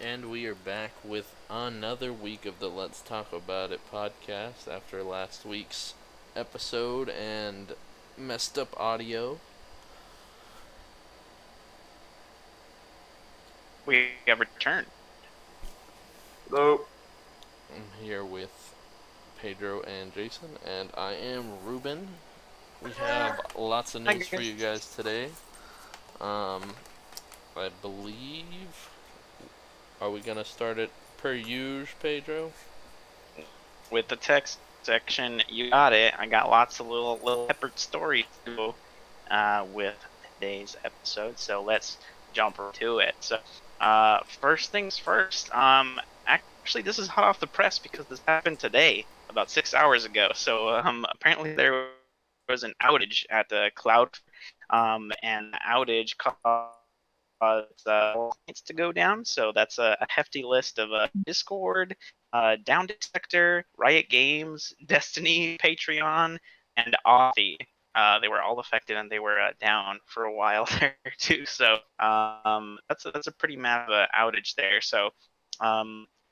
And we are back with another week of the Let's Talk About It podcast after last week's episode and messed up audio. We have returned. Hello. I'm here with Pedro and Jason, and I am Ruben. We have lots of I news for guess you guys today. I believe. Are we gonna start it per usual, Pedro? with the text section, you got it. I got lots of little peppered stories to go with today's episode. So let's jump to it. So first things first. Actually, this is hot off the press because this happened today, about 6 hours ago. So apparently there was an outage at the cloud, and the outage caused points to go down. So that's a hefty list of Discord, Down Detector, Riot Games, Destiny, Patreon, and Authy. They were all affected and they were down for a while there too. So that's a pretty massive outage there. So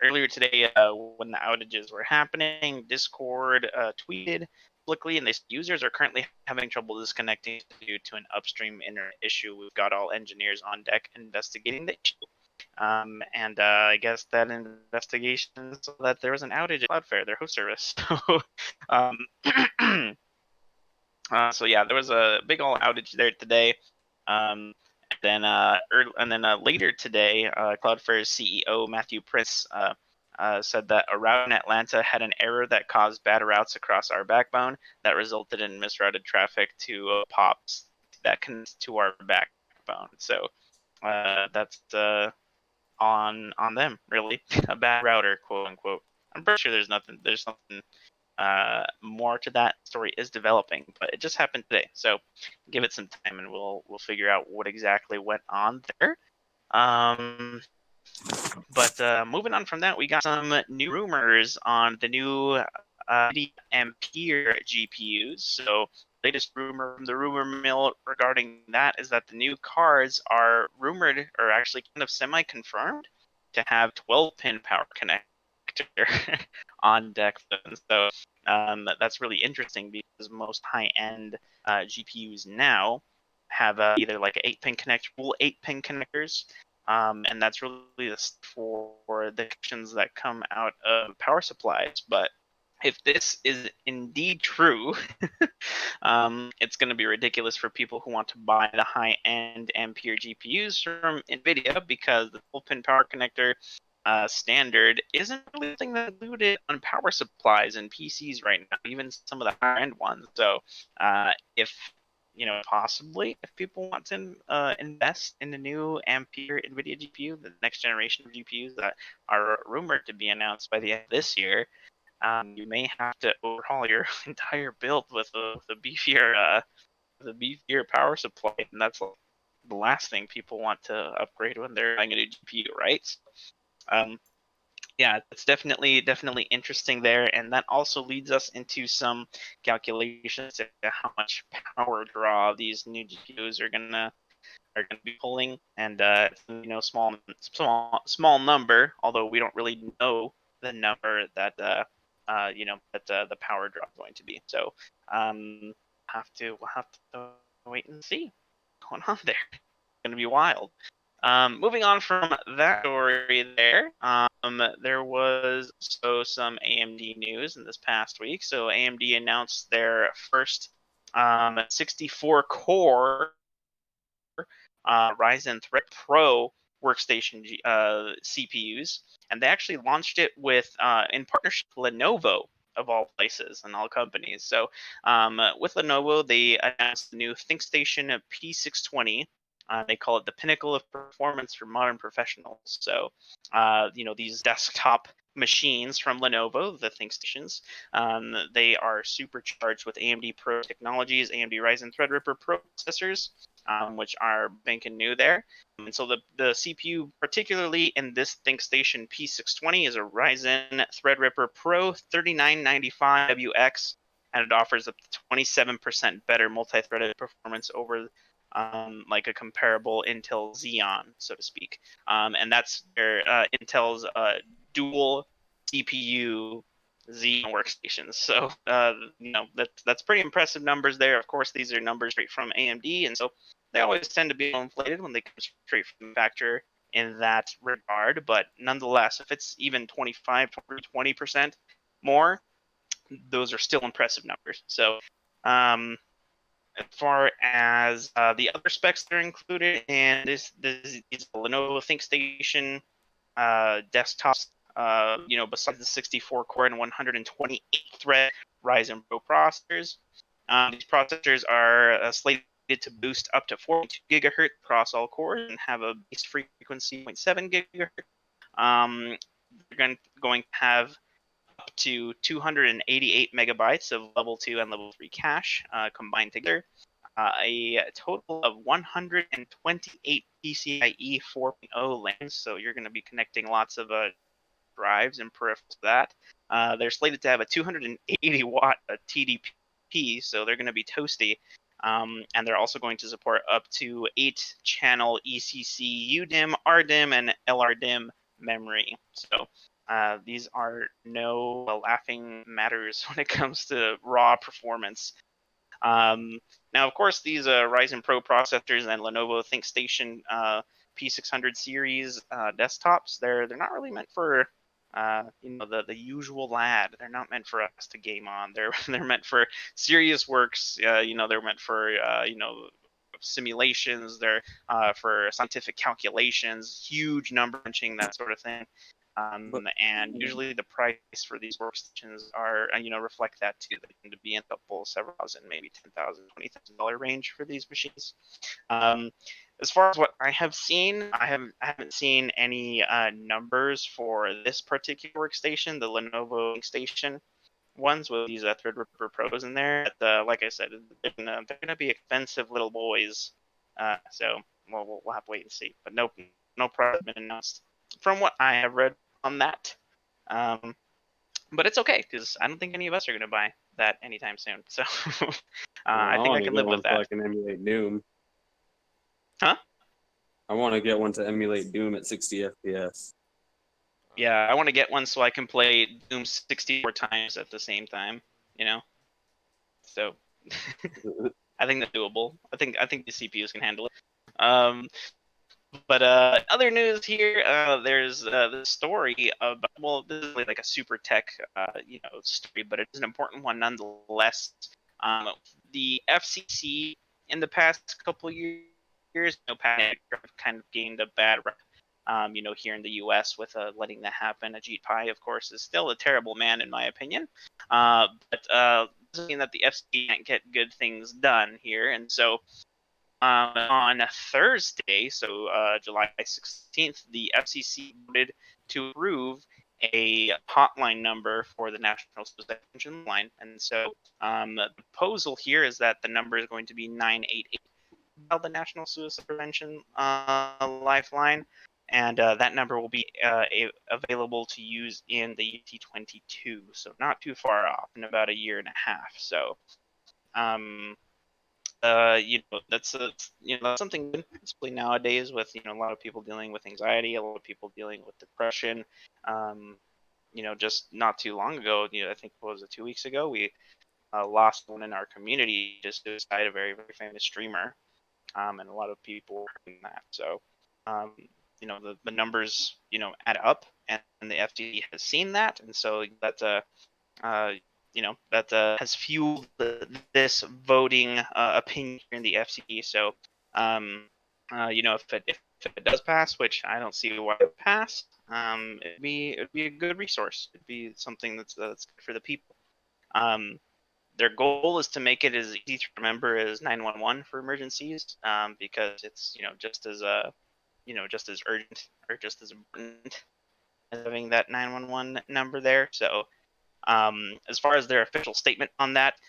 earlier today, when the outages were happening, Discord tweeted publicly, and users are currently having trouble disconnecting due to an upstream internet issue. We've got all engineers on deck investigating the issue. And I guess that investigation so that there was an outage at Cloudflare, their host service. um, so yeah, there was a big old outage there today. And then later today, Cloudflare's CEO Matthew Prince said that a route in Atlanta had an error that caused bad routes across our backbone that resulted in misrouted traffic to POPs that connects to our backbone. So that's on them, really. A bad router, quote unquote. I'm pretty sure there's something more to that story is developing, but it just happened today. So give it some time and we'll figure out what exactly went on there. But moving on from that, we got some new rumors on the new Ampere GPUs. So latest rumor from the rumor mill regarding that is that the new cards are rumored or actually kind of semi-confirmed to have 12-pin power connector on deck. So that's really interesting because most high-end GPUs now have either like 8-pin connector, full 8-pin connectors, and that's really for the connections that come out of power supplies. But if this is indeed true, it's going to be ridiculous for people who want to buy the high-end Ampere GPUs from NVIDIA because the full-pin power connector standard isn't really something that's included on power supplies and PCs right now, even some of the higher-end ones. So if possibly if people want to invest in the new Ampere NVIDIA GPU, the next generation of GPUs that are rumored to be announced by the end of this year, you may have to overhaul your entire build with a beefier power supply, and that's the last thing people want to upgrade when they're buying a new GPU, right? Um, yeah, it's definitely interesting there, and that also leads us into some calculations to how much power draw these new GPUs are gonna be pulling, and small number, although we don't really know the number that the power draw is going to be. So we'll have to wait and see what's going on there. It's gonna be wild. Moving on from that story there was also some AMD news in this past week. So AMD announced their first 64 core Ryzen Thread Pro workstation CPUs, and they actually launched it with in partnership with Lenovo, of all places and all companies. So with Lenovo, they announced the new ThinkStation P620. They call it the pinnacle of performance for modern professionals. So, these desktop machines from Lenovo, the ThinkStations, they are supercharged with AMD Pro technologies, AMD Ryzen Threadripper Pro processors, which are banking new there. And so the CPU, particularly in this ThinkStation P620, is a Ryzen Threadripper Pro 3995WX, and it offers up to 27% better multi-threaded performance over like a comparable Intel Xeon, so to speak. And that's their Intel's dual CPU Xeon workstations. So that's pretty impressive numbers there. Of course, these are numbers straight from AMD, and so they always tend to be inflated when they come straight from the manufacturer in that regard. But nonetheless, if it's even 25, 20% more, those are still impressive numbers. So as far as the other specs that are included, and this is the Lenovo ThinkStation desktops. Besides the 64 core and 128 thread Ryzen Pro processors, these processors are slated to boost up to 42 gigahertz across all cores and have a base frequency of 0.7 gigahertz. They're going to have up to 288 megabytes of level 2 and level 3 cache combined together. A total of 128 PCIe 4.0 lanes, so you're going to be connecting lots of drives and peripherals to that. They're slated to have a 280 watt TDP, so they're going to be toasty. And they're also going to support up to 8 channel ECC UDIM, RDIM, and LRDIM memory. So these are no laughing matters when it comes to raw performance. Now, of course, these Ryzen Pro processors and Lenovo ThinkStation P600 series desktops, they're not really meant for the usual lad. They're not meant for us to game on. They're meant for serious works. They're meant for simulations. They're for scientific calculations, huge number crunching, that sort of thing. And usually the price for these workstations are, reflect that too. They tend to be in a couple, several thousand, maybe $10,000, $20,000 range for these machines. As far as what I have seen, I haven't seen any numbers for this particular workstation, the Lenovo ThinkStation ones with these Threadripper Pros in there. But, like I said, they're gonna be expensive little boys. So we'll have to wait and see. But no price has been announced from what I have read on that. But it's okay because I don't think any of us are gonna buy that anytime soon. So I think I can live with that. So I can emulate Doom. Huh? I want to get one to emulate Doom at 60 FPS. Yeah, I want to get one so I can play Doom 64 times at the same time. So I think that's doable. I think the CPUs can handle it. But other news here, there's the story about, well, this is like a super tech, story, but it's an important one nonetheless. The FCC in the past couple years, patent kind of gained a bad rep. Here in the U.S. with letting that happen. Ajit Pai, of course, is still a terrible man in my opinion, but doesn't mean that the FCC can't get good things done here, and so. On Thursday, so July 16th, the FCC voted to approve a hotline number for the National Suicide Prevention Line. And so the proposal here is that the number is going to be 988, the National Suicide Prevention Lifeline. And that number will be available to use in the UT22, so not too far off, in about a year and a half. So that's something good, especially nowadays with a lot of people dealing with anxiety, a lot of people dealing with depression. Just not too long ago, I think what was it, 2 weeks ago, we lost one in our community, just suicide, a very, very famous streamer, and a lot of people were hurting that. So the numbers add up, and the FTC has seen that, and so that that has fueled this voting opinion here in the FCC. So, if it does pass, which I don't see why it pass, it'd be a good resource. It'd be something that's good for the people. Their goal is to make it as easy to remember as 911 for emergencies, because it's just as urgent or just as important as having that 911 number there. So. As far as their official statement on that,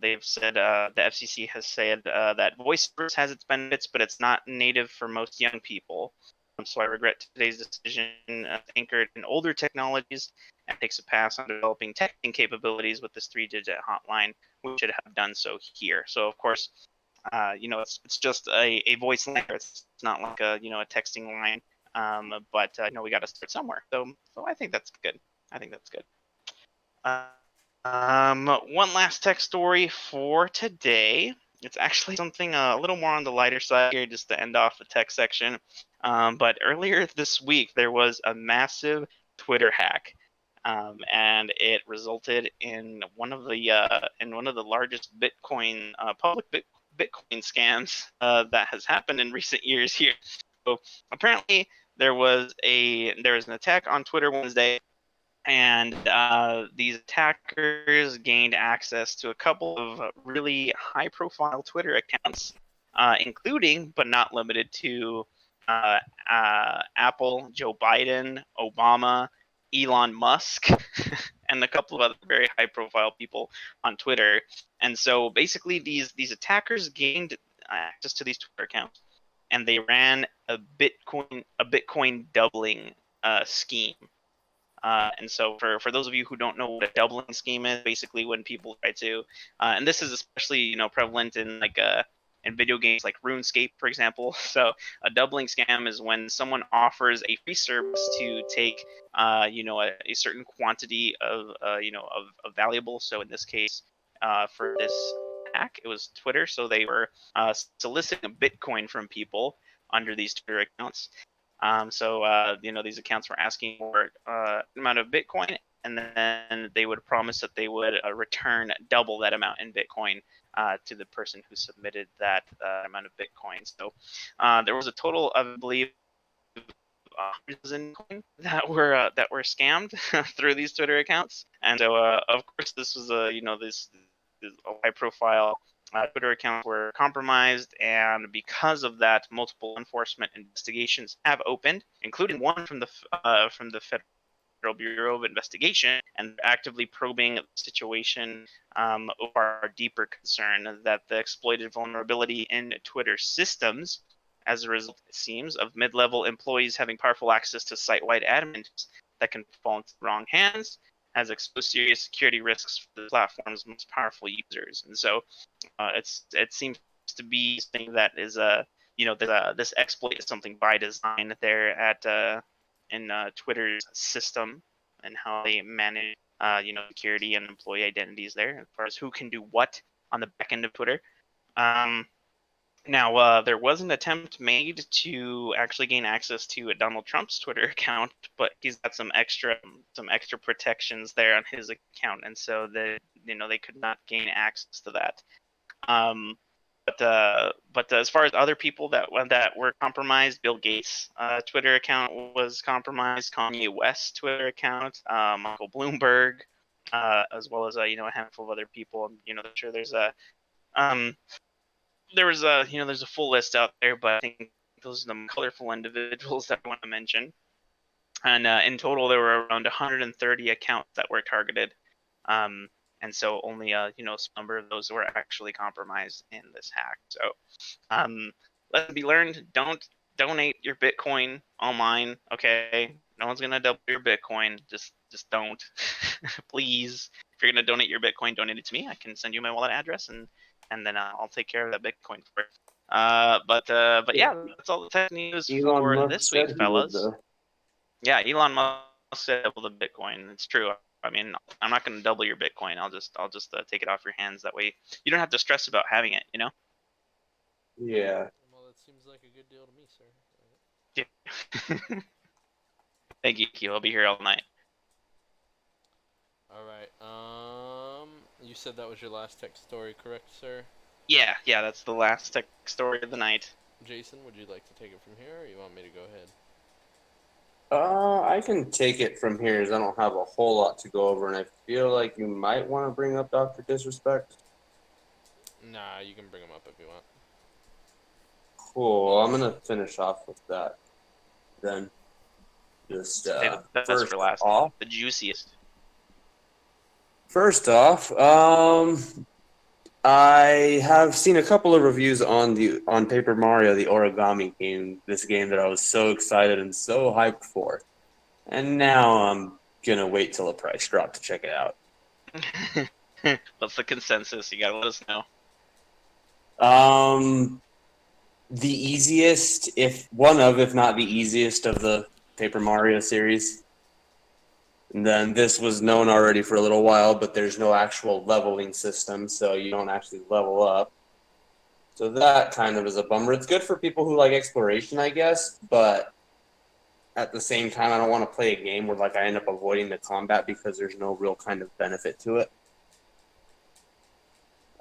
they've said the FCC has said that voice service has its benefits, but it's not native for most young people. So I regret today's decision anchored in older technologies and takes a pass on developing texting capabilities with this 3-digit hotline. We should have done so here. So of course, it's just a voice line. It's not like a texting line. But we got to start somewhere. So I think that's good. I think that's good. One last tech story for today. It's actually something a little more on the lighter side here, just to end off the tech section. But earlier this week, there was a massive Twitter hack, and it resulted in one of the largest public Bitcoin scams that has happened in recent years here. So apparently, there was an attack on Twitter Wednesday, and these attackers gained access to a couple of really high-profile Twitter accounts, including but not limited to Apple, Joe Biden, Obama, Elon Musk, and a couple of other very high-profile people on Twitter. And so basically, these attackers gained access to these Twitter accounts, and they ran a Bitcoin doubling scheme. And so for those of you who don't know what a doubling scheme is, basically when people try to, and this is especially prevalent in in video games like RuneScape, for example. So a doubling scam is when someone offers a free service to take a certain quantity of of valuable. So in this case, for this hack, it was Twitter. So they were soliciting a Bitcoin from people under these Twitter accounts. These accounts were asking for an amount of Bitcoin, and then they would promise that they would return double that amount in Bitcoin to the person who submitted that amount of Bitcoin. So there was a total of, I believe, 100,000 Bitcoin that were scammed through these Twitter accounts. And so, of course, this was this high profile. Twitter accounts were compromised, and because of that, multiple enforcement investigations have opened, including one from the Federal Bureau of Investigation, and actively probing the situation over our deeper concern that the exploited vulnerability in Twitter systems, as a result, it seems, of mid-level employees having powerful access to site-wide admins that can fall into the wrong hands, has exposed serious security risks for the platform's most powerful users. And so it seems to be something that is this exploit is something by design there at in Twitter's system and how they manage security and employee identities there as far as who can do what on the back end of Twitter. Now, there was an attempt made to actually gain access to Donald Trump's Twitter account, but he's got some extra protections there on his account, and so they could not gain access to that. But as far as other people that were compromised, Bill Gates' Twitter account was compromised, Kanye West's Twitter account, Michael Bloomberg, as well as a handful of other people. I'm sure there's there's a full list out there, but I think those are the colorful individuals that I want to mention. And in total, there were around 130 accounts that were targeted. And so only a number of those were actually compromised in this hack. So lesson be learned: don't donate your Bitcoin online. Okay, no one's gonna double your Bitcoin. Just don't, please. If you're gonna donate your Bitcoin, donate it to me. I can send you my wallet address, and then I'll take care of that Bitcoin for it. But yeah, that's all the tech news Elon for Musk this said week, he would, fellas. though. Yeah, Elon Musk said double the Bitcoin. It's true. I mean, I'm not going to double your Bitcoin. I'll just take it off your hands. That way, you don't have to stress about having it. Yeah. Well, that seems like a good deal to me, sir. Yeah. Thank you. I'll be here all night. All right. You said that was your last tech story, correct, sir? Yeah. That's the last tech story of the night. Jason, would you like to take it from here, or you want me to go ahead? I can take it from here as I don't have a whole lot to go over, and I feel like you might want to bring up Dr. Disrespect. Nah, you can bring them up if you want. Cool. I'm gonna finish off with that. Then, just Say the best first for last. off, The juiciest. I have seen a couple of reviews on Paper Mario, the origami game. This game that I was so excited and so hyped for, and now I'm gonna wait till the price drop to check it out. What's the consensus? You gotta let us know. The easiest, if not the easiest of the Paper Mario series. And then this was known already for a little while, but there's no actual leveling system, so you don't actually level up. So that kind of is a bummer. It's good for people who like exploration, I guess, but at the same time, I don't want to play a game where like I end up avoiding the combat because there's no real kind of benefit to it.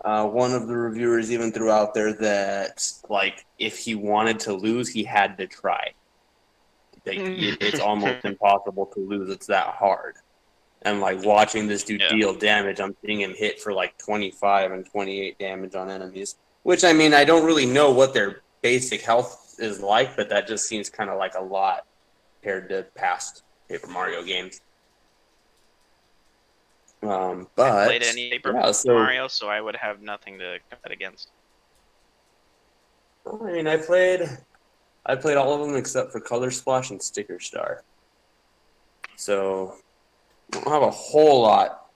One of the reviewers even threw out there that like if he wanted to lose, he had to try. Like, it's almost impossible to lose. It's that hard. And like watching this dude Yeah. deal damage, I'm seeing him hit for like 25 and 28 damage on enemies. Which I mean, I don't really know what their basic health is like, but that just seems kind of like a lot compared to past Paper Mario games. I But played any Paper yeah, so Mario, so I would have nothing to compete against. I mean, I played all of them except for Color Splash and Sticker Star. So I don't have a whole lot.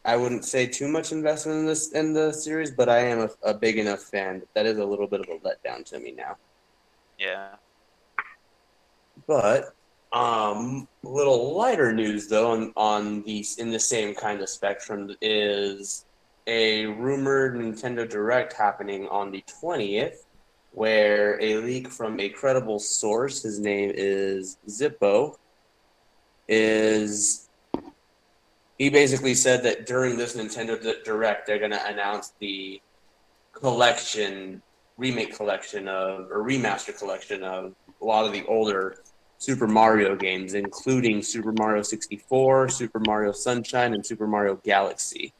I wouldn't say too much investment in the series, but I am a big enough fan that is a little bit of a letdown to me now. Yeah. But a little lighter news though on these in the same kind of spectrum is a rumored Nintendo Direct happening on the 20th, where a leak from a credible source, his name is Zippo, is he basically said that during this Nintendo Direct they're going to announce the remake collection of or remaster collection of a lot of the older Super Mario games, including Super Mario 64, Super Mario Sunshine, and Super Mario Galaxy.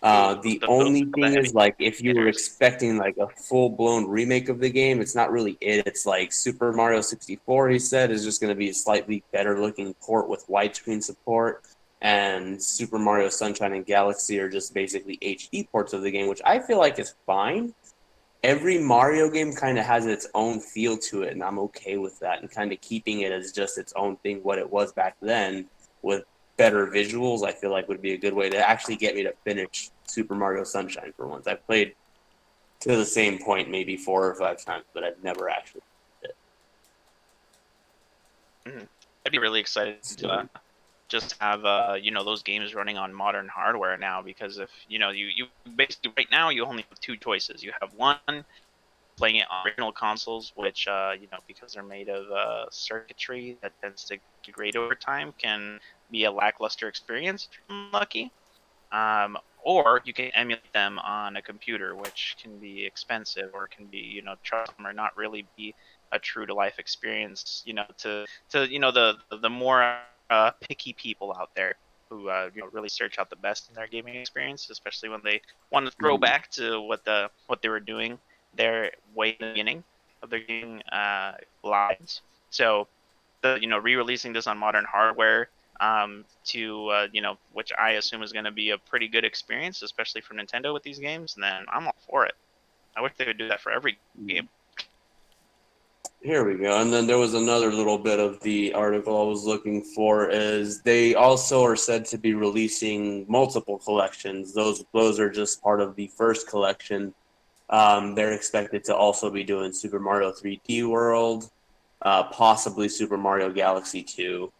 The Those only are the thing heavy is, like, if you were hitters. expecting like a full blown remake of the game, it's not really it. It's like Super Mario 64. He said is just going to be a slightly better looking port with widescreen support, and Super Mario Sunshine and Galaxy are just basically HD ports of the game, which I feel like is fine. Every Mario game kind of has its own feel to it, and I'm okay with that. And kind of keeping it as just its own thing, what it was back then, with better visuals, I feel like would be a good way to actually get me to finish Super Mario Sunshine for once. I've played to the same point maybe 4 or 5 times, but I've never actually did I'd be really excited it. to So, just have those games running on modern hardware now, because if you basically right now you only have two choices. You have one, playing it on original consoles, which because they're made of circuitry that tends to degrade over time, can be a lackluster experience if you're unlucky. Or you can emulate them on a computer, which can be expensive or can be, troublesome or not really be a true to life experience, the more picky people out there who really search out the best in their gaming experience, especially when they want to throw back to what they were doing their way in the beginning of their gaming lives. So the re-releasing this on modern hardware, which I assume is going to be a pretty good experience, especially for Nintendo with these games, and then I'm all for it. I wish they would do that for every game. here we go. And then there was another little bit of the article I was looking for is they also are said to be releasing multiple collections. Those are just part of the first collection. They're expected to also be doing Super Mario 3D World, possibly Super Mario Galaxy 2.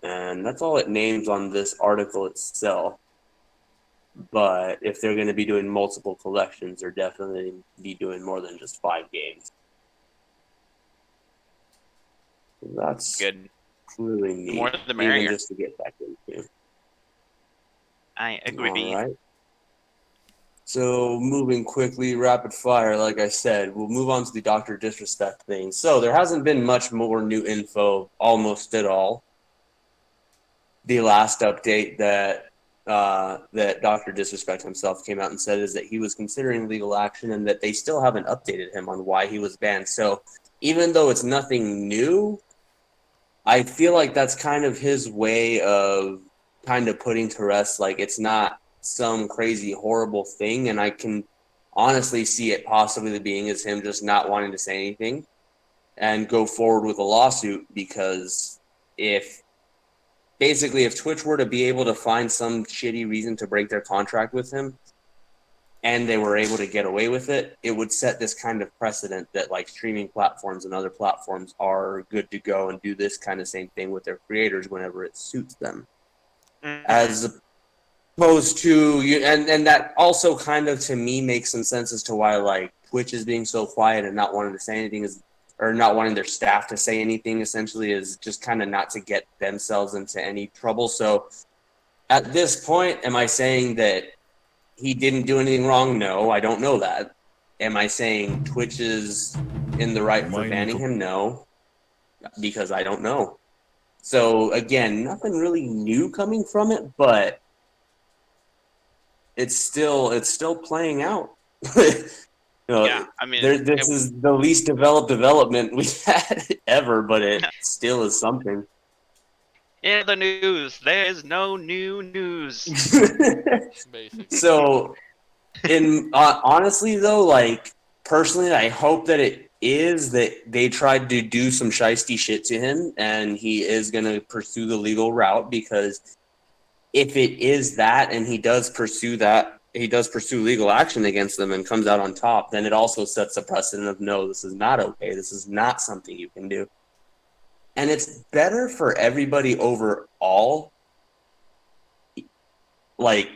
And that's all it names on this article itself. But if they're going to be doing multiple collections, they're definitely be doing more than just 5 games. That's Good. really The more neat, the even merrier. just to get back into. I agree. All right. So moving quickly, rapid fire, like I said, we'll move on to the Dr. Disrespect thing. So there hasn't been much more new info, almost at all. The last update that Dr. Disrespect himself came out and said is that he was considering legal action and that they still haven't updated him on why he was banned. So even though it's nothing new, I feel like that's kind of his way of kind of putting to rest, like it's not some crazy horrible thing, and I can honestly see it possibly being as him just not wanting to say anything and go forward with a lawsuit, because if if Twitch were to be able to find some shitty reason to break their contract with him, and they were able to get away with it, it would set this kind of precedent that like streaming platforms and other platforms are good to go and do this kind of same thing with their creators whenever it suits them. Mhm. As opposed to you, and that also kind of to me makes some sense as to why like Twitch is being so quiet and not wanting to say anything is, or not wanting their staff to say anything essentially is just kind of not to get themselves into any trouble. So at this point, am I saying that he didn't do anything wrong? No, I don't know that. Am I saying Twitch is in the right for banning him? No, because I don't know. So again, nothing really new coming from it, but it's still playing out. Yeah, I mean, This is the least developed development we've had ever, but it still is something. in the news, there is no new news. Basically. So, honestly though, like personally, I hope that it is that they tried to do some shisty shit to him, and he is gonna pursue the legal route, because if it is that and he does pursue legal action against them and comes out on top, then it also sets a precedent of no, this is not okay. This is not something you can do. And it's better for everybody overall. Like,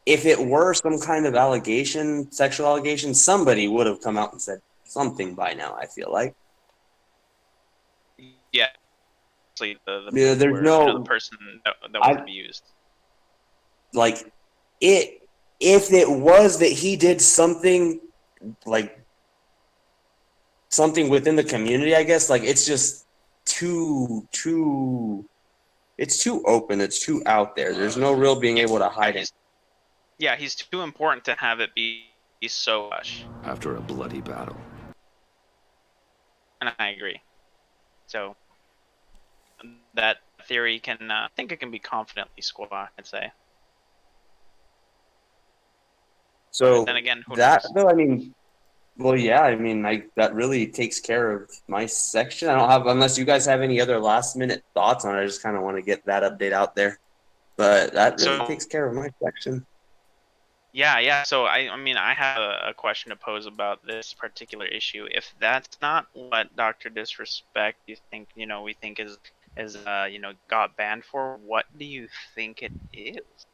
if it were some kind of allegation, sexual allegation, somebody would have come out and said something by now, I feel like. Yeah, the Yeah, there's the person that was abused. Like, if it was that he did something, like, something within the community, I guess, like, it's just it's too open, it's too out there. There's no real being able to hide it. Yeah, he's too important to have it be so hush. After a bloody battle. And I agree. So that theory can, I think it can be confidently squashed, I'd say. So but then again, who that, knows? though, I mean, well, yeah, I mean, that really takes care of my section. I don't have, unless you guys have any other last minute thoughts on it. I just kind of want to get that update out there. But that really takes care of my section. Yeah. So I mean, I have a question to pose about this particular issue. If that's not what Dr. Disrespect you think, we think is got banned for, what do you think it is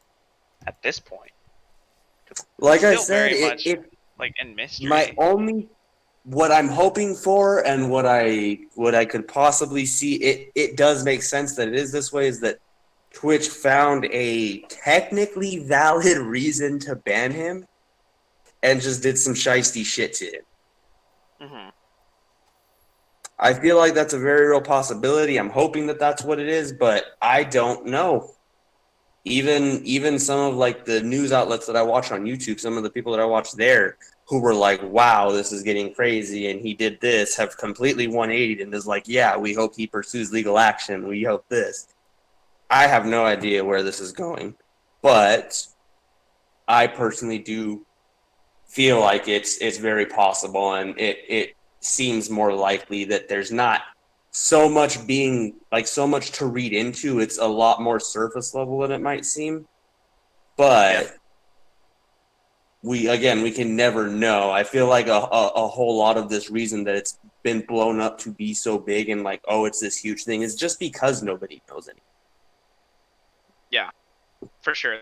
at this point? Like I still said, very much like in mystery. My only, what I'm hoping for, and what I could possibly see, it does make sense that it is this way, is that Twitch found a technically valid reason to ban him and just did some shisty shit to him. Mm-hmm. I feel like that's a very real possibility. I'm hoping that that's what it is, but I don't know. Even some of like the news outlets that I watch on YouTube, some of the people that I watch there who were like, wow, this is getting crazy and he did this, have completely 180'd and is like, yeah, we hope he pursues legal action. We hope this. I have no idea where this is going, but I personally do feel like it's very possible, and it seems more likely that there's not so much to read into. It's a lot more surface level than it might seem. But we can never know. I feel like a whole lot of this reason that it's been blown up to be so big and like, oh, it's this huge thing, is just because nobody knows anything. Yeah, for sure.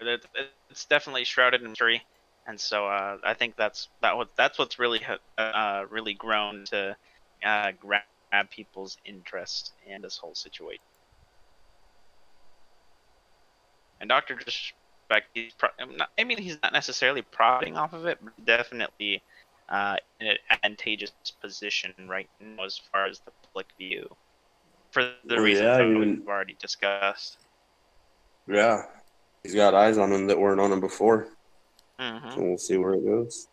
It's definitely shrouded in mystery, and so I think that's what's really really grown to grab people's interest in this whole situation. And Dr. Disrespect, he's not necessarily profiting off of it, but definitely in an advantageous position right now as far as the public view, for the reasons that we've already discussed. Yeah, he's got eyes on him that weren't on him before. Mm-hmm. So we'll see where it goes.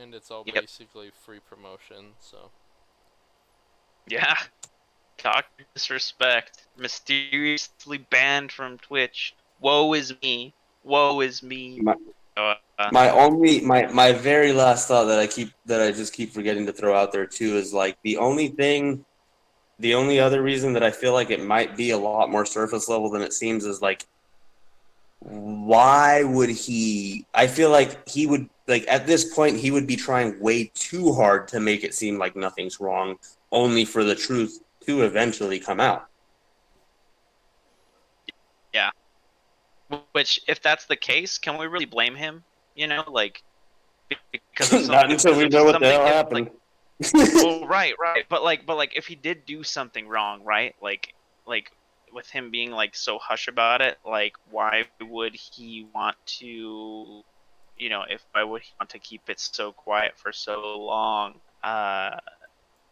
And it's all basically free promotion, so. Yeah. Dr. Disrespect, mysteriously banned from Twitch. Woe is me. Woe is me. My very last thought that I just keep forgetting to throw out there too is like the only other reason that I feel like it might be a lot more surface level than it seems is like why would he? I feel like he would, like, at this point, he would be trying way too hard to make it seem like nothing's wrong, only for the truth to eventually come out. Yeah. Which, if that's the case, can we really blame him? You know, like because of Not until we know what the something, hell if happened. well, right, but if he did do something wrong, right? Like with him being like so hush about it, like why would he want to, if why would he want to keep it so quiet for so long?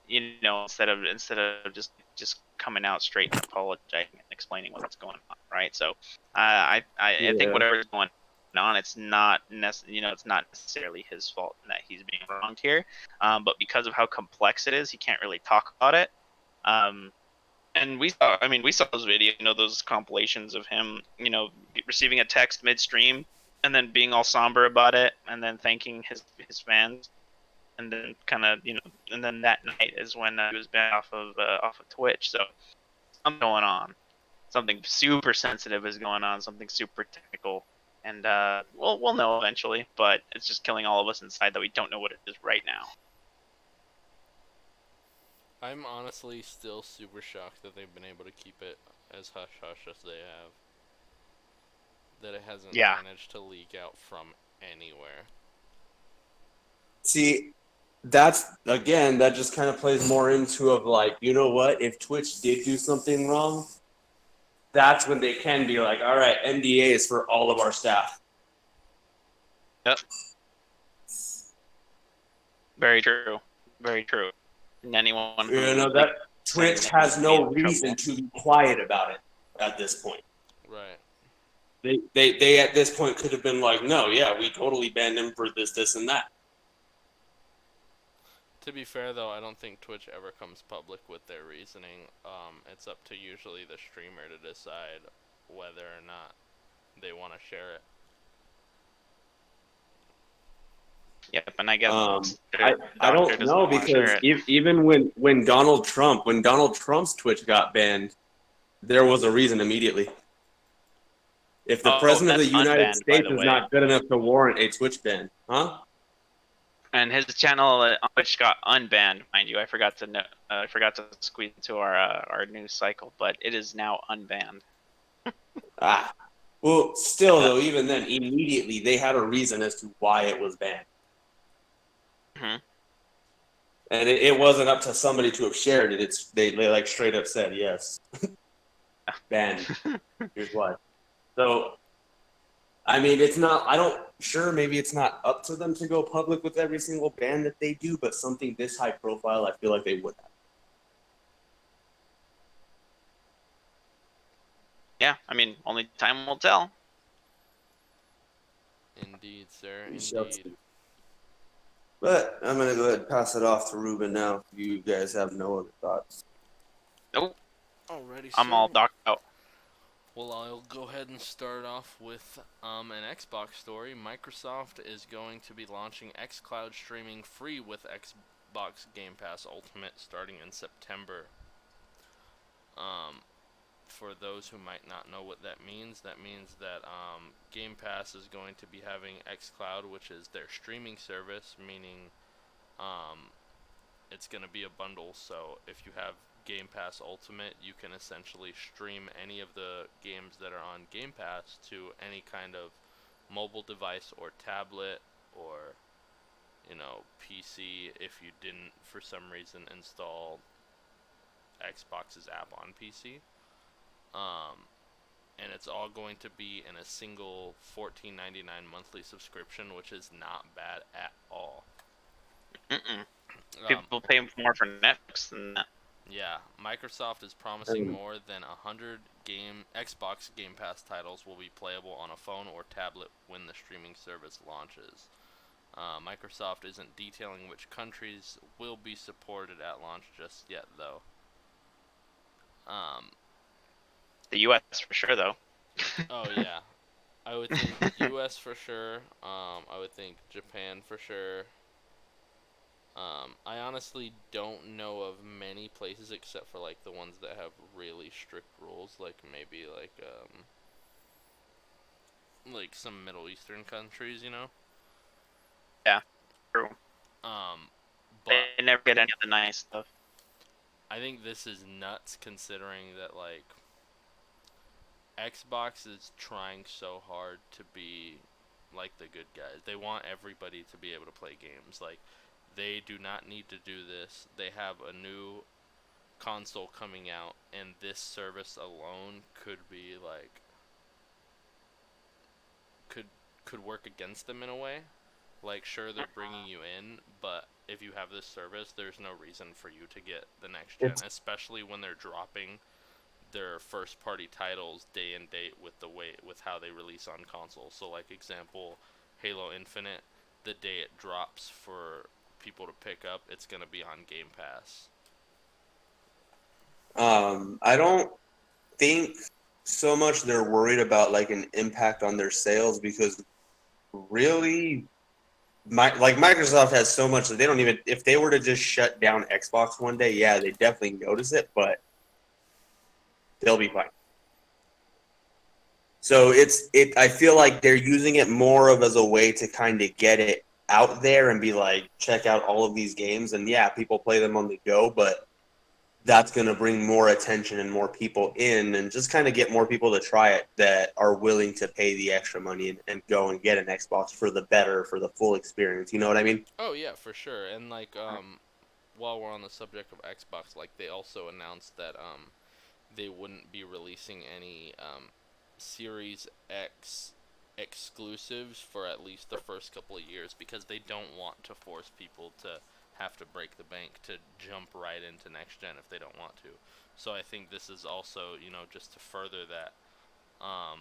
Instead of just coming out straight and apologizing and explaining what's going on, right? So, I think Yeah. whatever's going on, it's not necessarily his fault that he's being wronged here, but because of how complex it is, he can't really talk about it. And we saw those videos, those compilations of him, receiving a text midstream and then being all somber about it, and then thanking his fans, and then and then that night is when he was banned off of Twitch. So something going on, something super sensitive is going on, something super technical, and we'll know eventually. But it's just killing all of us inside that we don't know what it is right now. I'm honestly still super shocked that they've been able to keep it as hush hush as they have. That it hasn't Yeah, managed to leak out from anywhere. See, that just kind of plays more into of like, you know what? If Twitch did do something wrong, that's when they can be like, all right, NDA is for all of our staff. yep, very true, very true. And anyone You who know that saying Twitch that has he'd be no in reason trouble. to be quiet about it at this point. Right. They at this point could have been like, no, yeah, we totally banned him for this, and that. To be fair, though, I don't think Twitch ever comes public with their reasoning. It's up to usually the streamer to decide whether or not they want to share it. Yep, and I guess I the I doctor don't doesn't know want to share because it. even when Donald Trump's Twitch got banned, there was a reason immediately. If the Oh, president of that's the United unbanned, by States the is way. not good enough to warrant a Twitch ban, huh? And his channel on Twitch got unbanned, mind you. I forgot to squeeze into our news cycle, but it is now unbanned. Ah, well, still Uh, though, even then, immediately they had a reason as to why it was banned, mhm. and it wasn't up to somebody to have shared it. They like straight up said yes, banned. Here's why. So I mean, it's not. I don't. Sure, maybe it's not up to them to go public with every single ban that they do, but something this high profile, I feel like they would have. Yeah, only time will tell. Indeed, sir. We shall Indeed. see. But I'm gonna go ahead and pass it off to Ruben now. If you guys have no other thoughts. Nope, Alrighty, I'm all sir. docked out. Well, I'll go ahead and start off with an Xbox story. Microsoft is going to be launching xCloud streaming free with Xbox Game Pass Ultimate starting in September. Um, for those who might not know what that means that Game Pass is going to be having xCloud, which is their streaming service, meaning it's going to be a bundle. So if you have Game Pass Ultimate, you can essentially stream any of the games that are on Game Pass to any kind of mobile device or tablet or PC if you didn't for some reason install Xbox's app on PC. Um, and it's all going to be in a single $14.99 monthly subscription, which is not bad at all. Mm-mm. Um, People pay more for Netflix than that. yeah, Microsoft is promising more than 100 Xbox Game Pass titles will be playable on a phone or tablet when the streaming service launches. Microsoft isn't detailing which countries will be supported at launch just yet, though. The U.S. for sure, though. Oh yeah, I would think U.S. for sure. I would think Japan for sure. I honestly don't know of many places except for like the ones that have really strict rules, like maybe like like some Middle Eastern countries, you know. Yeah, true. Um, but They never get any of the nice stuff. I think this is nuts considering that like Xbox is trying so hard to be like the good guys. They want everybody to be able to play games. Like they do not need to do this. They have a new console coming out and this service alone could be like could could work against them in a way. Like sure they're bringing you in, but if you have this service, there's no reason for you to get the next gen, It's especially when they're dropping their first party titles day and date with the way with how they release on console. So like example, Halo Infinite, the day it drops for people to pick up, it's gonna be on Game Pass. I don't think so much they're worried about like an impact on their sales because really like Microsoft has so much that they don't even if they were to just shut down Xbox one day, yeah, they definitely notice it, but they'll be fine. So I feel like they're using it more of as a way to kind of get it out there and be like, check out all of these games, and yeah, people play them on the go, but that's going to bring more attention and more people in and just kind of get more people to try it that are willing to pay the extra money and go and get an Xbox for the full experience. You know what I mean? Oh yeah, for sure. And like while we're on the subject of Xbox, like they also announced that they wouldn't be releasing any Series X exclusives for at least the first couple of years because they don't want to force people to have to break the bank to jump right into next gen if they don't want to. So I think this is also, you know, just to further that um,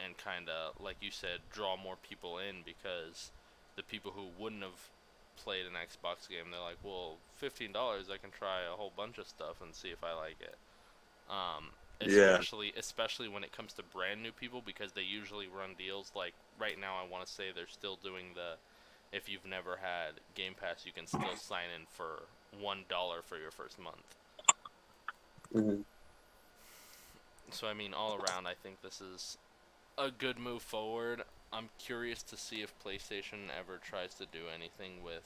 and kind of, like you said, draw more people in because the people who wouldn't have played an Xbox game, they're like, well, $15, I can try a whole bunch of stuff and see if I like it. Um, Yeah. especially when it comes to brand new people because they usually run deals like right now I want to say they're still doing the if you've never had Game Pass you can still sign in for $1 for your first month. Mm-hmm. So I mean all around I think this is a good move forward. I'm curious to see if PlayStation ever tries to do anything with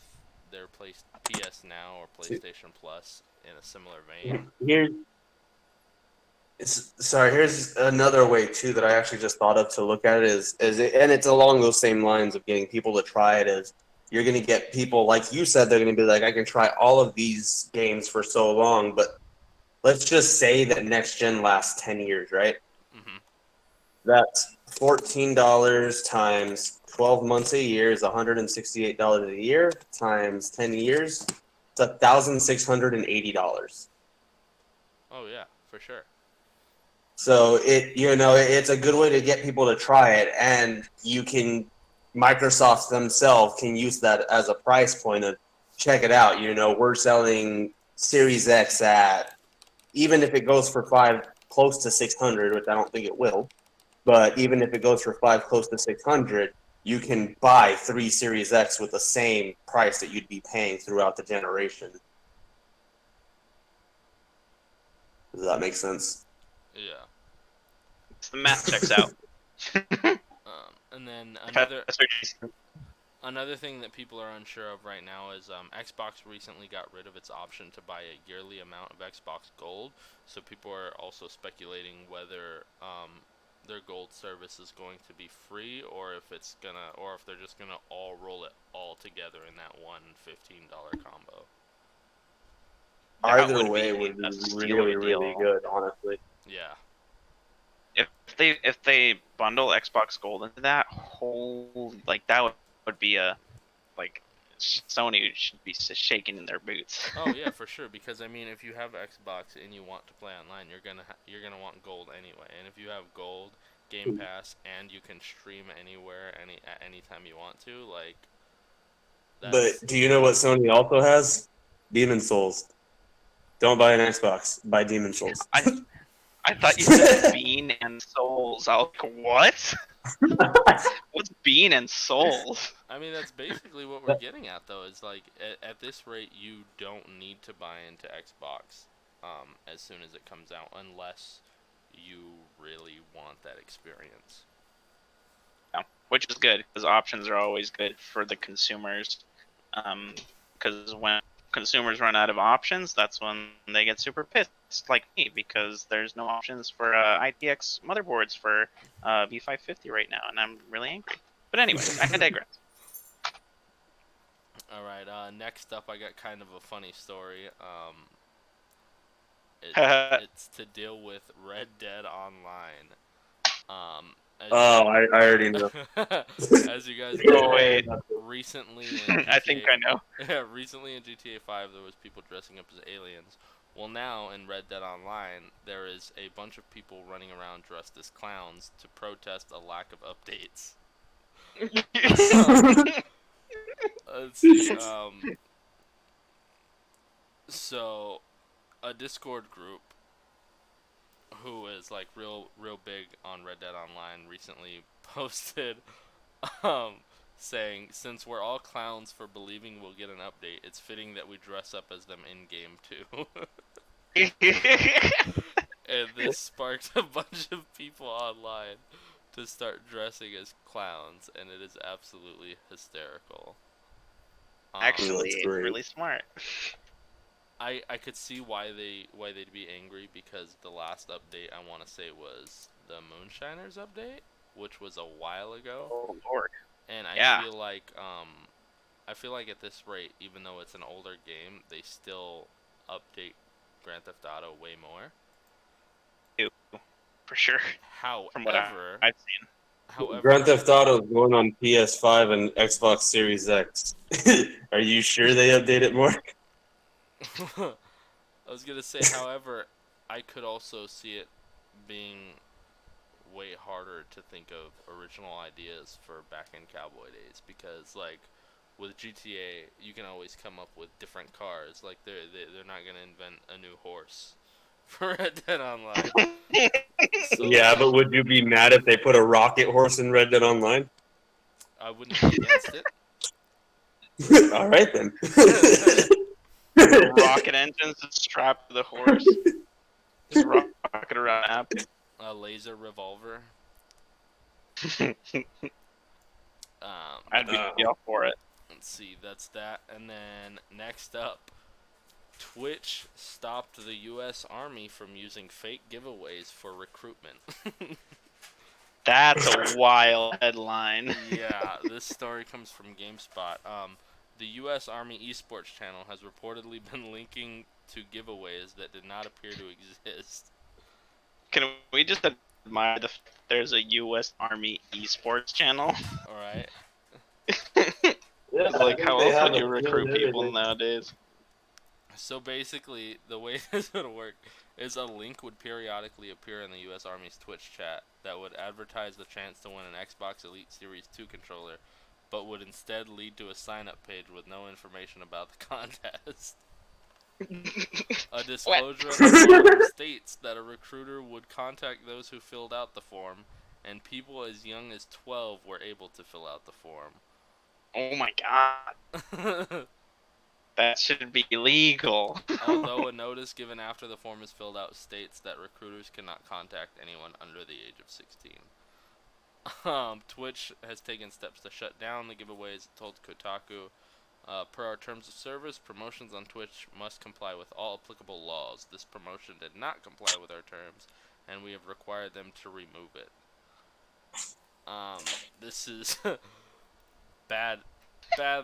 their PS Now or PlayStation Plus in a similar vein. Here, here's another way too that I actually just thought of to look at it and it's along those same lines of getting people to try it is you're going to get people like you said they're going to be like I can try all of these games for so long, but let's just say that next gen lasts 10 years, right? Mhm. That's $14 times 12 months a year is $168 a year times 10 years. It's $1,680. Oh yeah, for sure. So it's a good way to get people to try it, and Microsoft themselves can use that as a price point of check it out. We're selling Series X at even if it goes for five close to 600, which I don't think it will. But even if it goes for five close to 600, you can buy three Series X with the same price that you'd be paying throughout the generation. Does that make sense? Yeah. So the math checks out. And then Professor Jason. another thing that people are unsure of right now is Xbox recently got rid of its option to buy a yearly amount of Xbox Gold. So people are also speculating whether their Gold service is going to be free or if they're just gonna all roll it all together in that one $15 combo. That Either would way be would be a steal of really, a really deal. good, honestly. Yeah. If they bundle Xbox Gold into that, that would be a like Sony should be shaking in their boots. Oh yeah, for sure. Because I mean, if you have Xbox and you want to play online, you're gonna want Gold anyway. And if you have Gold, Game Pass, and you can stream anywhere, at any time you want to, like But that's do you know what Sony also has? Demon Souls. Don't buy an Xbox. Buy Demon Souls. I I thought you said Bean and Souls. I was like, what? What's Bean and Souls? I mean that's basically what we're getting at though. Is like at this rate, you don't need to buy into Xbox as soon as it comes out, unless you really want that experience. which is good because options are always good for the consumers. Because when consumers run out of options, that's when they get super pissed, like me, because there's no options for ITX motherboards for B550 right now, and I'm really angry. But anyway, I digress. All right. Next up, I got kind of a funny story. It's to deal with Red Dead Online. As Oh, I already know. as you guys Oh, know, wait. recently in GTA, I think I know. yeah, recently in GTA 5 there was people dressing up as aliens. Well, now in Red Dead Online there is a bunch of people running around dressed as clowns to protest a lack of updates. Let's see. So a Discord group who is like real big on Red Dead Online recently posted um saying, since we're all clowns for believing we'll get an update, it's fitting that we dress up as them in game too. And this sparked a bunch of people online to start dressing as clowns, and it is absolutely hysterical. Actually, That's great. really smart. I could see why they'd be angry, because the last update I want to say was the Moonshiners update, which was a while ago, Oh Lord. and Yeah. I feel like at this rate, even though it's an older game, they still update Grand Theft Auto way more. For sure. From what However, I've seen. Grand Theft Auto is going on PS5 and Xbox Series X. Are you sure they update it more? I was gonna say, however, I could also see it being way harder to think of original ideas for back in Cowboy days, because like with GTA, you can always come up with different cars. Like they're not gonna invent a new horse for Red Dead Online. So Yeah, but would you be mad if they put a rocket horse in Red Dead Online? I wouldn't be against it. All right then. Rocket engines strapped to the horse. Just rocket around the map. A laser revolver. I'd be all for it. Let's see, that's that. And then next up, Twitch stopped the U.S. Army from using fake giveaways for recruitment. That's a wild headline. Yeah, this story comes from GameSpot. The U.S. Army esports channel has reportedly been linking to giveaways that did not appear to exist. Can we just admire the fact that there's a U.S. Army esports channel? Alright. Yeah, Like, how else would you a recruit people everything. nowadays? So basically, the way this would work is a link would periodically appear in the U.S. Army's Twitch chat that would advertise the chance to win an Xbox Elite Series 2 controller, but would instead lead to a sign-up page with no information about the contest. A disclosure of the form states that a recruiter would contact those who filled out the form, and people as young as 12 were able to fill out the form. Oh my god. That should be illegal. Although a notice given after the form is filled out states that recruiters cannot contact anyone under the age of 16. Twitch has taken steps to shut down the giveaways, told Kotaku. Per our terms of service, promotions on Twitch must comply with all applicable laws. This promotion did not comply with our terms, and we have required them to remove it. This is bad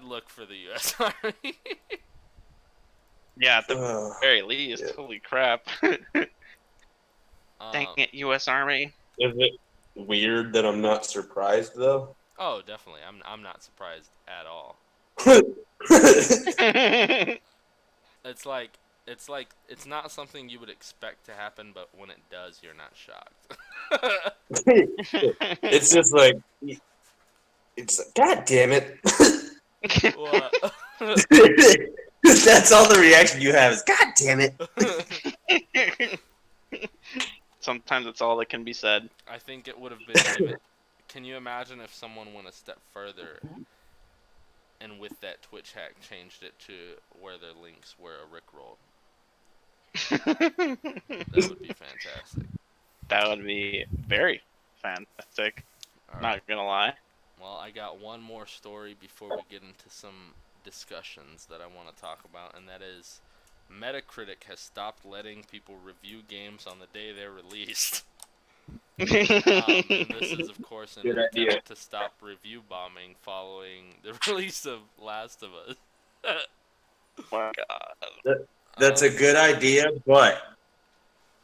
look for the U.S. Army. Yeah, at the very least. Yeah. Holy crap. Dang it, U.S. Army. Is it weird that I'm not surprised though? Oh, definitely. I'm not surprised at all. It's not something you would expect to happen, but when it does, you're not shocked. It's just like God damn it. What? That's all the reaction you have is God damn it. Sometimes it's all that can be said. I think it would have been. Can you imagine if someone went a step further and with that Twitch hack changed it to where their links were a rickroll? That would be fantastic. That would be very fantastic. All right. Not gonna lie. Well, I got one more story before we get into some discussions that I want to talk about, and that is Metacritic has stopped letting people review games on the day they're released. And this is, of course, in Good an idea. attempt to stop review bombing following the release of Last of Us. My God. That's a good idea, but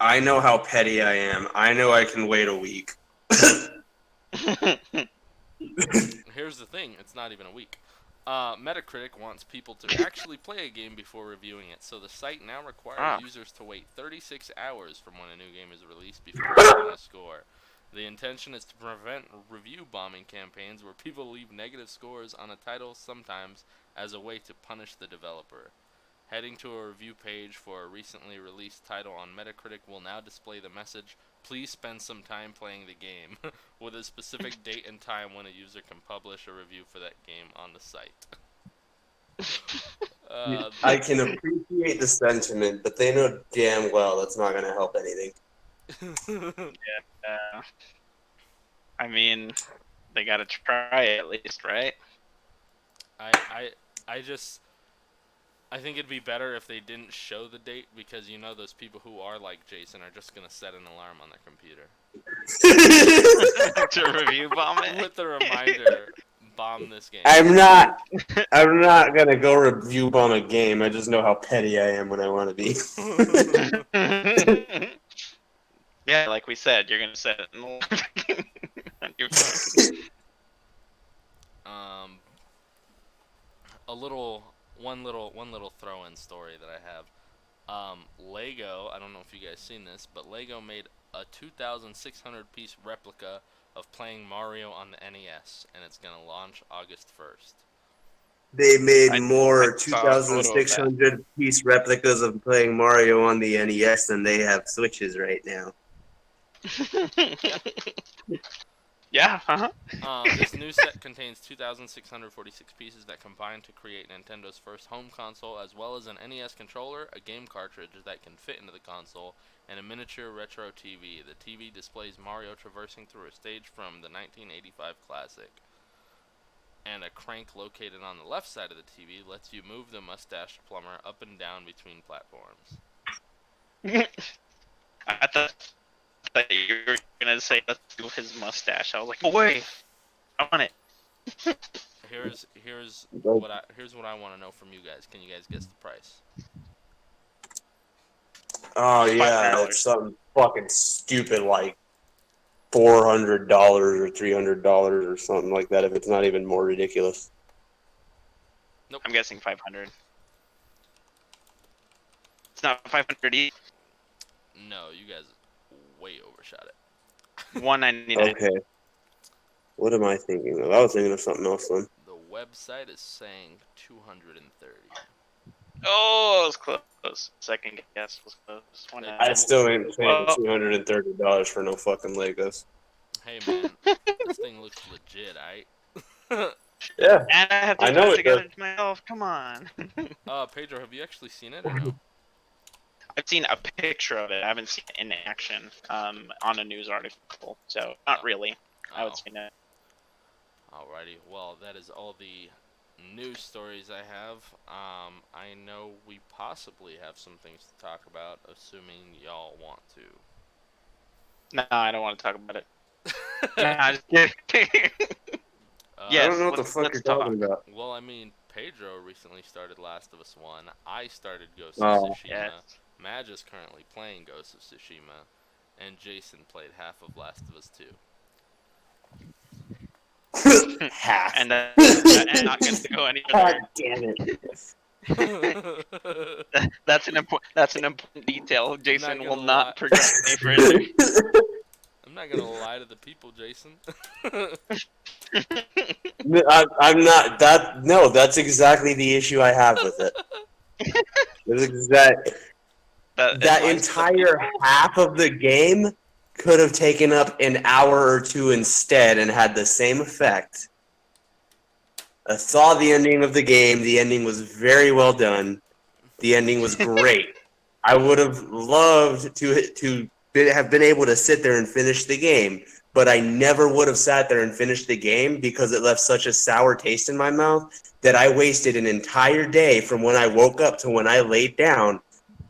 I know how petty I am. I know I can wait a week. Here's the thing, it's not even a week. Metacritic wants people to actually play a game before reviewing it, so the site now requires Ah. users to wait 36 hours from when a new game is released before giving a score. The intention is to prevent review bombing campaigns where people leave negative scores on a title sometimes as a way to punish the developer. Heading to a review page for a recently released title on Metacritic will now display the message, "Please spend some time playing the game," with a specific date and time when a user can publish a review for that game on the site. I can appreciate the sentiment, but they know damn well that's not going to help anything. I mean, they gotta try it at least, right? I think it'd be better if they didn't show the date, because those people who are like Jason are just gonna set an alarm on their computer To review bomb it. with the reminder, "Bomb this game." I'm not gonna go review bomb a game. I just know how petty I am when I want to be. Yeah, like we said, you're gonna set it in the on your phone. One little throw-in story that I have. Lego, I don't know if you guys seen this, but Lego made a 2,600 piece replica of playing Mario on the NES, and it's gonna launch August 1st. They made I more saw a photo of that. 2,600 piece replicas of playing Mario on the NES than they have Switches right now. Yeah, This new set contains 2,646 pieces that combine to create Nintendo's first home console, as well as an NES controller, a game cartridge that can fit into the console, and a miniature retro TV. The TV displays Mario traversing through a stage from the 1985 classic. And a crank located on the left side of the TV lets you move the mustached plumber up and down between platforms. I thought you were gonna say let's do his mustache. I was like, oh wait, I want it. Here's what I want to know from you guys. Can you guys guess the price? Oh yeah, $500. it's something fucking stupid like $400 or $300 or something like that. If it's not even more ridiculous. Nope. I'm guessing 500. It's not 500 each. No, you guys way overshot it. 199. Okay. What am I thinking of? I was thinking of something else then. The website is saying 230. Oh, it was close. Second guess was close. I still ain't paying Well- $230 for no fucking Legos. Hey man, this thing looks legit, aight? Yeah. And I have to I put know it it together does. myself. Come on. Pedro, have you actually seen it or no? I've seen a picture of it. I haven't seen it in action on a news article. So not really. I would say no. Alrighty, well, that is all the news stories I have. I know we possibly have some things to talk about, assuming y'all want to. No, I don't want to talk about it. Nah, just kidding. I Yes, don't know what the let's- fuck let's you're talk. talking about. Well, I mean, Pedro recently started Last of Us 1. I started Ghost Oh. of Tsushima. Yes. Madge is currently playing Ghost of Tsushima. And Jason played half of Last of Us 2. Half. And and not going to go any God further. damn it. That's an important detail. Jason gonna will lie. not progress any further. I'm not gonna lie to the people, Jason. I'm not that. No, that's exactly the issue I have with it. That's that lies to the entire people. half of the game could have taken up an hour or two instead and had the same effect. I saw the ending of the game. The ending was very well done. The ending was great. I would have loved to have been able to sit there and finish the game, but I never would have sat there and finished the game because it left such a sour taste in my mouth that I wasted an entire day from when I woke up to when I laid down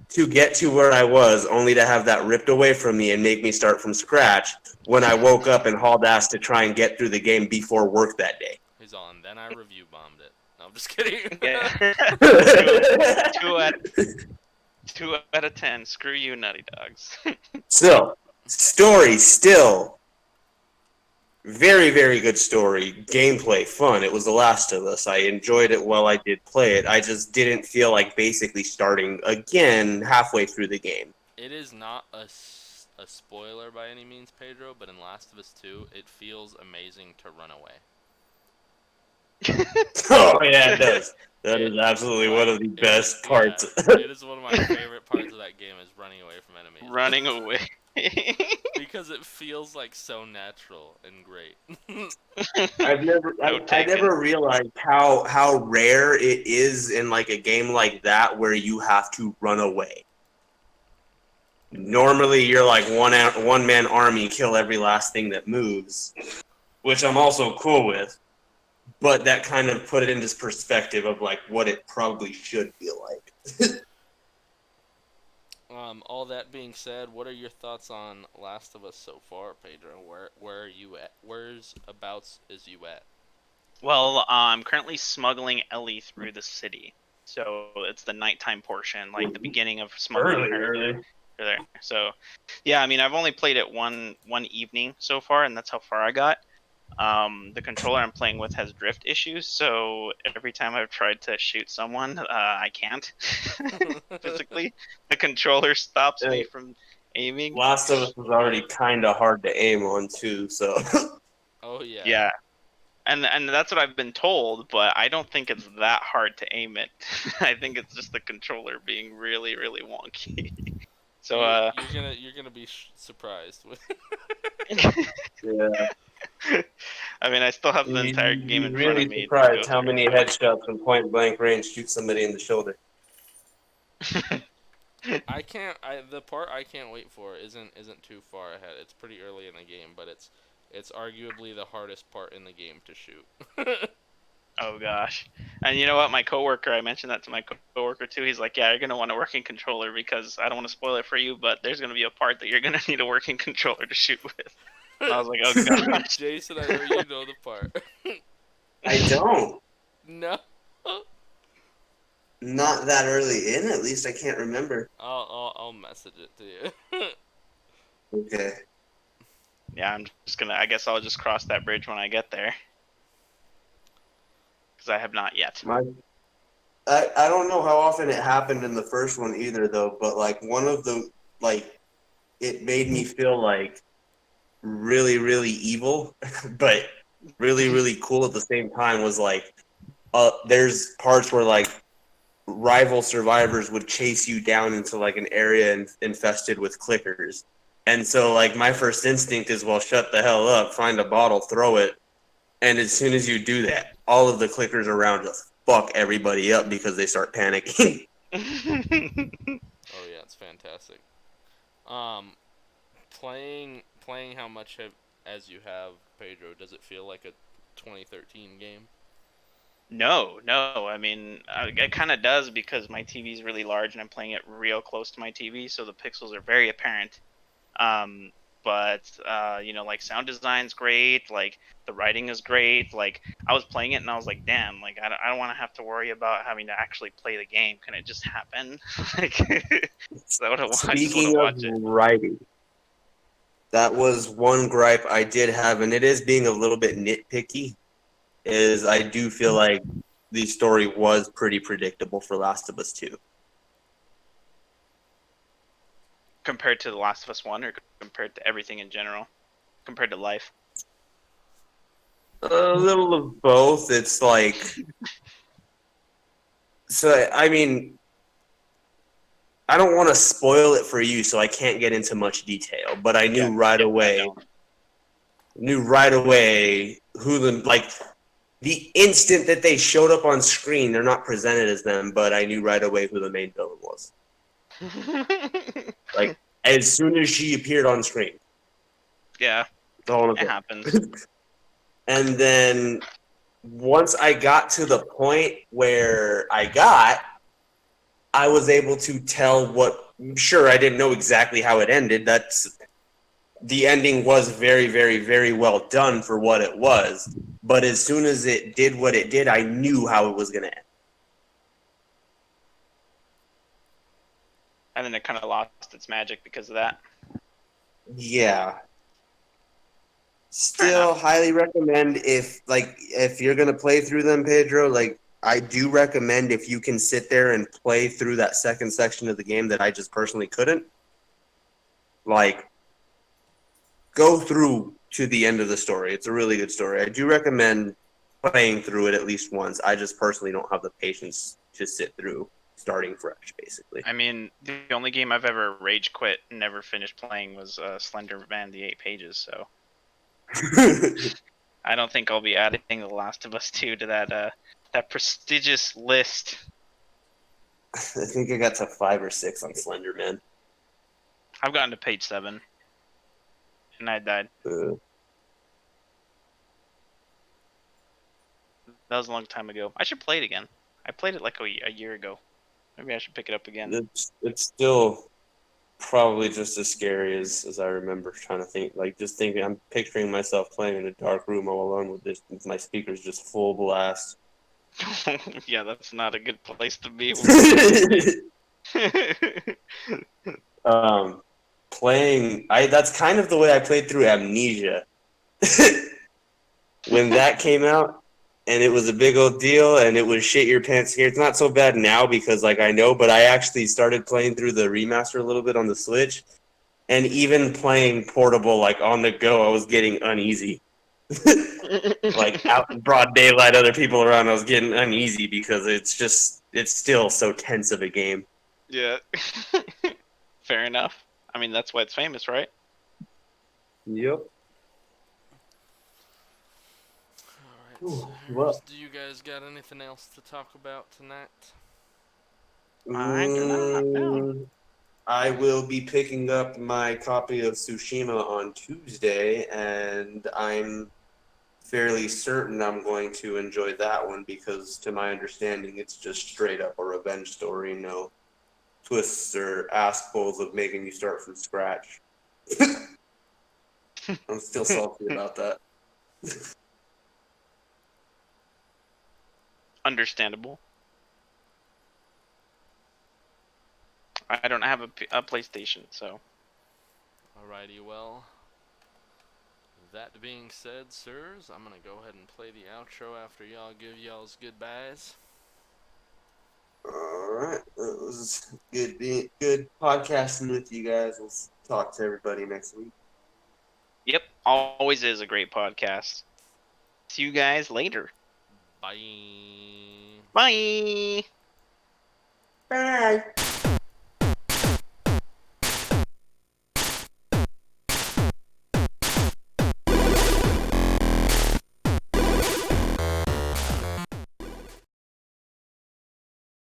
to get to where I was, only to have that ripped away from me and make me start from scratch when I woke up and hauled ass to try and get through the game before work that day. He's all, and then I review bombed it. No, I'm just kidding. Yeah. two out of 10. Screw you, Nutty Dogs. So, story still very, very good story. Gameplay, fun. It was The Last of Us. I enjoyed it while I did play it. I just didn't feel like basically starting again halfway through the game. It is not a spoiler by any means, Pedro, but in Last of Us 2, it feels amazing to run away. Oh, yeah, it does. That is absolutely one of the best parts. Yeah, it is one of my favorite parts of that game is running away from enemies. Running away. Because it feels like so natural and great. I never realized how rare it is in like a game like that where you have to run away. Normally, you're like one man army, kill every last thing that moves, which I'm also cool with. But that kind of put it into perspective of like what it probably should feel like. All that being said, what are your thoughts on Last of Us so far, Pedro? Where are you at? Where's abouts is you at? Well, I'm currently smuggling Ellie through the city. So it's the nighttime portion, like the beginning of smuggling her through there. So, yeah, I mean, I've only played it one evening so far, and that's how far I got. The controller I'm playing with has drift issues, so every time I've tried to shoot someone, I can't physically. The controller stops me from aiming. Last of Us was already kind of hard to aim on too, so. Oh yeah. Yeah, and that's what I've been told, but I don't think it's that hard to aim it. I think it's just the controller being really, really wonky. So you're gonna be surprised with. Yeah. I mean, I still have the entire game in front of me. Really surprised how many headshots from point blank range shoot somebody in the shoulder. The part I can't wait for isn't too far ahead. It's pretty early in the game, but it's arguably the hardest part in the game to shoot. Oh gosh. And you know what, my coworker, I mentioned that to my coworker too. He's like, "Yeah, you're gonna want a working controller because I don't want to spoil it for you, but there's gonna be a part that you're gonna need a working controller to shoot with." And I was like, "Oh gosh." Jason, I know you know the part. I don't. No. Not that early in, at least I can't remember. I'll message it to you. Okay. Yeah, I guess I'll just cross that bridge when I get there. Because I have not yet. I don't know how often it happened in the first one either, though, but like one of the, like, it made me feel like really, really evil, but really, really cool at the same time was like, there's parts where like rival survivors would chase you down into like an area infested with clickers. And so like my first instinct is, well, shut the hell up, find a bottle, throw it. And as soon as you do that, all of the clickers around us fuck everybody up because they start panicking. Oh yeah, it's fantastic. Playing how much as you have, Pedro, does it feel like a 2013 game? No. I mean, it kind of does because my TV is really large and I'm playing it real close to my TV, so the pixels are very apparent. But you know, like sound design's great, like the writing is great. Like I was playing it and I was like, damn, like I don't want to have to worry about having to actually play the game. Can it just happen? Like, so Speaking of writing, that was one gripe I did have, and it is being a little bit nitpicky. Is I do feel like the story was pretty predictable for Last of Us 2. Compared to The Last of Us 1 or compared to everything in general? Compared to life? A little of both. It's like... So, I mean... I don't want to spoil it for you, so I can't get into much detail, but I knew right away who the instant that they showed up on screen, they're not presented as them, but I knew right away who the main villain was. Like, as soon as she appeared on screen. Yeah. All of It it. happens. And then once I got to the point where I was able to tell what. Sure, I didn't know exactly how it ended. The ending was very, very, very well done for what it was. But as soon as it did what it did, I knew how it was going to end. And then it kind of lost its magic because of that. Yeah. Fair Still enough. highly recommend if you're gonna play through them, Pedro, like I do recommend if you can sit there and play through that second section of the game that I just personally couldn't, like go through to the end of the story. It's a really good story. I do recommend playing through it at least once. I just personally don't have the patience to sit through starting fresh, basically. I mean, the only game I've ever rage quit and never finished playing was Slender Man: The 8 Pages. So I don't think I'll be adding The Last of Us 2 to that prestigious list. I think I got to 5 or 6 on Slender Man. I've gotten to page 7, and I died. That was a long time ago. I should play it again. I played it like a year ago. Maybe I should pick it up again. It's still probably just as scary as I remember trying to think. Like just thinking, I'm picturing myself playing in a dark room all alone with my speakers just full blast. Yeah, that's not a good place to be. Playing, that's kind of the way I played through Amnesia when that came out, and it was a big old deal, and it was shit your pants scared. It's not so bad now because like I know, but I actually started playing through the remaster a little bit on the Switch. And even playing portable, like on the go, I was getting uneasy. Like out in broad daylight, other people around, I was getting uneasy because it's still so tense of a game. Yeah. Fair enough. I mean, that's why it's famous, right? Yep. Alright, Ooh, sirs. well, Do you guys got anything else to talk about tonight? I do not. No. I will be picking up my copy of Tsushima on Tuesday, and I'm fairly certain I'm going to enjoy that one because, to my understanding, it's just straight up a revenge story. No twists or ass pulls of making you start from scratch. I'm still salty about that. Understandable. I don't have a PlayStation, so. Alrighty, well. That being said, sirs, I'm gonna go ahead and play the outro after y'all give y'all's goodbyes. All right, it was good podcasting with you guys. We'll talk to everybody next week. Yep, always is a great podcast. See you guys later. Bye. Bye. Bye.